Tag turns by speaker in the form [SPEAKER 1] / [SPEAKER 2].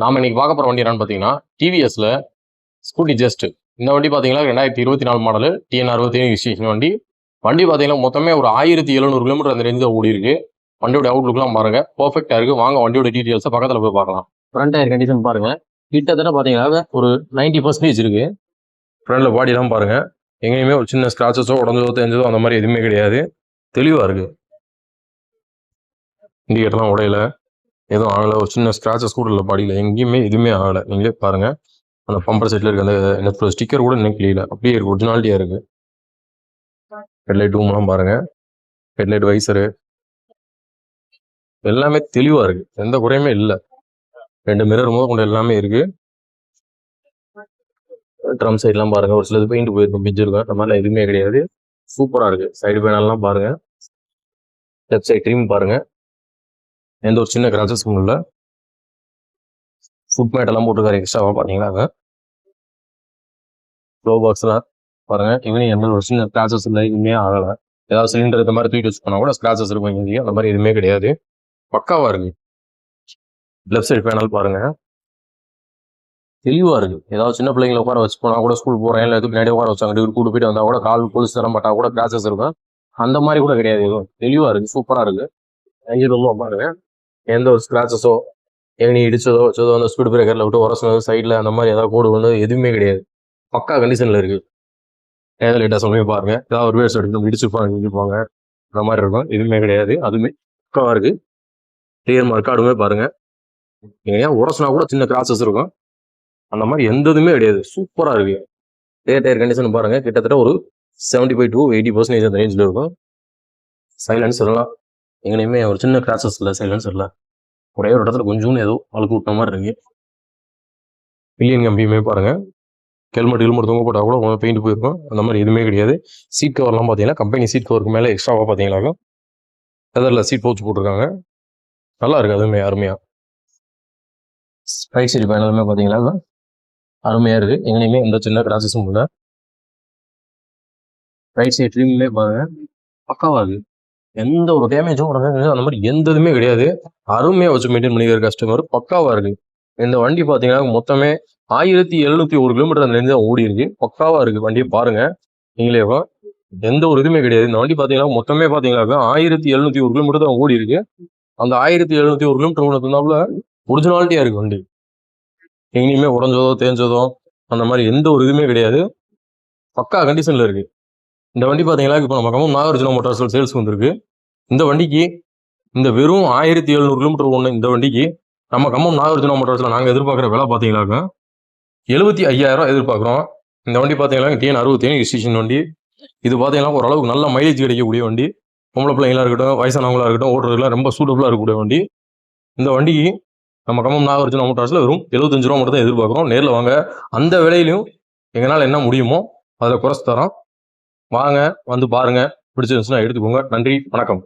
[SPEAKER 1] நாம இன்னைக்கு பார்க்க போற வண்டி என்னன்னு பாத்தீங்கன்னா டிவிஎஸ்ல ஸ்கூட்டி ஜஸ்ட். இந்த வண்டி பாத்தீங்கன்னா 2024 மாடல் TN 67 ரிஜிஸ்ட்ரேஷன் வண்டி. வண்டி பாத்தீங்கன்னா மொத்தமே ஒரு 1700 கிலோமீட்டர் அந்த ரேஞ்சில் ஓடி இருக்கு. வண்டியோட அவுட்லுக்லாம் பாருங்க, பர்ஃபெக்டா இருக்கு. வாங்க வண்டியோட டீடைல்ஸ் பக்கத்துல போய் பார்க்கலாம். ஃப்ரண்ட் டயர் கண்டிஷன் பாருங்க, கிட்டத்தட்ட பாத்தீங்கன்னா ஒரு 90% இருக்கு. ஃப்ரண்ட்ல பாடி எல்லாம் பாருங்க, எங்கேயுமே ஒரு சின்ன ஸ்கிராச்சஸோ உடஞ்சதோ தெரிஞ்சதோ அந்த மாதிரி எதுவுமே கிடையாது. தெளிவா இருக்கு. இண்டிகேட்டர்லாம் உடையில, எதுவும் ஆகலை. ஒரு சின்ன ஸ்கிராச்சஸ் கூட இல்லை பாடியில், எங்கேயுமே எதுவுமே ஆகலை. நீங்களே பாருங்க, அந்த பம்பர் செட்டில் இருக்க அந்த ஸ்டிக்கர் கூட இன்னும் கிளியல, அப்படியே இருக்கு, ஒரிஜினாலிட்டியா இருக்கு. ஹெட்லைட் டூம்லாம் பாருங்க, ஹெட்லைட் வைசரு எல்லாமே தெளிவா இருக்கு, எந்த குறையுமே இல்லை. 2 மிரர் முதல் கொண்டு எல்லாமே இருக்கு. ட்ரம் சைட்லாம் பாருங்க, ஒரு சிலது பெயிண்ட் போயிருக்கும், பிஞ்சு இருக்கும், அந்த மாதிரிலாம் எதுவுமே கிடையாது. சூப்பரா இருக்கு. சைடு பேனல்லாம் பாருங்க, லெஃப்ட் சைட் ட்ரீம் பாருங்க, எந்த ஒரு சின்ன கிராச்சஸும் இல்லை. ஃபுட் மேட் எல்லாம் போட்டுருக்காரு எக்ஸ்ட்ராவா பாத்தீங்கன்னா. ப்ளோ பாக்ஸ்லாம் பாருங்க, இவனையும் எந்த ஒரு சின்ன ஸ்கிராச்சஸ் இல்லை, எதுவுமே ஆகலை. ஏதாவது சிலிண்டர் இந்த மாதிரி தூக்கி வச்சு போனா கூட ஸ்கிராச்சஸ் இருக்கும், இங்கே அந்த மாதிரி எதுவுமே கிடையாது. பக்காவா இருக்கு. லெஃப்ட் சைடு பேனல் பாருங்க, தெளிவா இருக்கு. ஏதாவது சின்ன பிள்ளைங்களை உட்கார வச்சு போனா கூட, ஸ்கூல் போறேன் இல்லை எதுக்கு பின்னாடி உட்கார வச்சாங்க, கூட்டு போயிட்டு வந்தா கூட கால் போலீஸ் தர மாட்டா கூட கிராச்சஸ் இருக்கும். அந்த மாதிரி கூட கிடையாது, எதுவும் தெளிவா இருக்கு, சூப்பரா இருக்கு. இன்ஜின் ரொம்ப பாருங்க, எந்த ஒரு ஸ்கிராச்சஸோ எங்கனி இடிச்சதோ வச்சதோ அந்த ஸ்பீட் பிரேக்கர்ல விட்டு உரசினது சைட்ல அந்த மாதிரி ஏதாவது கோடு வந்து எதுவுமே கிடையாது. பக்கா கண்டிஷன்ல இருக்கு. ஏதாவது லைட்டா சொல்லுங்க பாருங்க, ஏதாவது ஒரு வேர்ஸ் எடுத்து இடிச்சுப்பாங்க அந்த மாதிரி இருக்கும், எதுவுமே கிடையாது. அதுவுமே பக்காவா இருக்கு. கிளியர் மார்க்காடுமே பாருங்க, ஏன் உரசினா கூட சின்ன கிராச்சஸ் இருக்கும், அந்த மாதிரி எந்த இதுவுமே கிடையாது. சூப்பரா இருக்கு. டயர் கண்டிஷன் பாருங்க, கிட்டத்தட்ட ஒரு 75 to 80% அந்த ரேஞ்சில் இருக்கும். சைலன்ஸ் எல்லாம் எங்கனையுமே ஒரு சின்ன கிராச்சஸ் இல்லை, சைலன்ஸ் இல்லை. ஒரே ஒரு இடத்துல கொஞ்சம் ஏதோ அழுக்கு விட்ட மாதிரி இருக்கு. பில்லியன் கம்பியுமே பாருங்க, ஹெல்மெட் தொங்க போட்டா கூட பெயிண்ட் போயிருக்கும், அந்த மாதிரி எதுவுமே கிடையாது. சீட் கவர்லாம் பார்த்தீங்கன்னா கம்பெனி சீட் கவருக்கு மேலே எக்ஸ்ட்ராவாக பார்த்தீங்கன்னாக்கா லெதரில் சீட் பவுச் போட்டிருக்காங்க. நல்லா இருக்கு, அதுவுமே அருமையா. ரைட் சைடு பேனலுமே பார்த்தீங்கன்னா அருமையா இருக்கு, எங்கேயுமே எந்த சின்ன கிராச்சஸும் இல்லை. ரைட் சைடு ட்ரீமுமே பாருங்க, பக்காவா இருக்கு. எந்த ஒரு டேமேஜும் அந்த மாதிரி எந்த இதுவுமே கிடையாது. அருமையா வச்சு மெயின்டைன் பண்ணிக்கிற கஸ்டமர், பக்காவா இருக்கு. இந்த வண்டி பார்த்தீங்கன்னா மொத்தமே 1701 கிலோமீட்டர் அந்த ரேஞ்சு ஓடி இருக்கு. பக்காவா இருக்கு, வண்டியை பாருங்க நீங்களே. எந்த ஒரு இதுவுமே கிடையாது. இந்த வண்டி பார்த்தீங்கன்னா மொத்தமே பார்த்தீங்கன்னா 1701 கிலோமீட்டர் தான் ஓடி இருக்கு. அந்த 1701 கிலோமீட்டர் ஓடுறதுனால ஒரிஜினாலிட்டியா இருக்கு வண்டி. எங்கேயுமே உடஞ்சதோ தேஞ்சதோ அந்த மாதிரி எந்த ஒரு இதுவுமே கிடையாது. பக்கா கண்டிஷன்ல இருக்கு. இந்த வண்டி பார்த்தீங்கன்னா இப்போ நம்ம கம்பம் நாகார்ஜுனா மோட்டார்ஸ் சேல்ஸ் வந்திருக்கு. இந்த வண்டிக்கு இந்த வெறும் 1700 கிலோமீட்டர் ஒன்று இந்த வண்டிக்கு நம்ம கம்பம் நாகார்ஜுனா மோட்டார்ஸ்ல நாங்கள் எதிர்பார்க்குற விலை பார்த்தீங்கன்னாக்கா 75,000 எதிர்பார்க்குறோம். இந்த வண்டி பார்த்தீங்கன்னா TN 67 ரிஜிஸ்ட்ரேஷன் வண்டி. இது பார்த்தீங்கன்னா ஓரளவுக்கு நல்ல மைலேஜ் கிடைக்கக்கூடிய வண்டி. பொம்பளை பிள்ளைங்களா இருக்கட்டும், வயசானவங்களா இருக்கட்டும், ஓட்டுறதுலாம் ரொம்ப சூட்டபுளாக இருக்கக்கூடிய வண்டி. இந்த வண்டிக்கு நம்ம கம்பம் நாகார்ஜுனா மோட்டார்ஸ்ல வெறும் 75 ரூபா மட்டும் தான் எதிர்பார்க்குறோம். நேரில் வாங்க, அந்த விலையிலையும் எங்களால் என்ன முடியுமோ அதில் குறைச்சி தரோம். வாங்க, வந்து பாருங்க, பிடிச்சிருந்துச்சுன்னா எடுத்துக்கோங்க. நன்றி, வணக்கம்.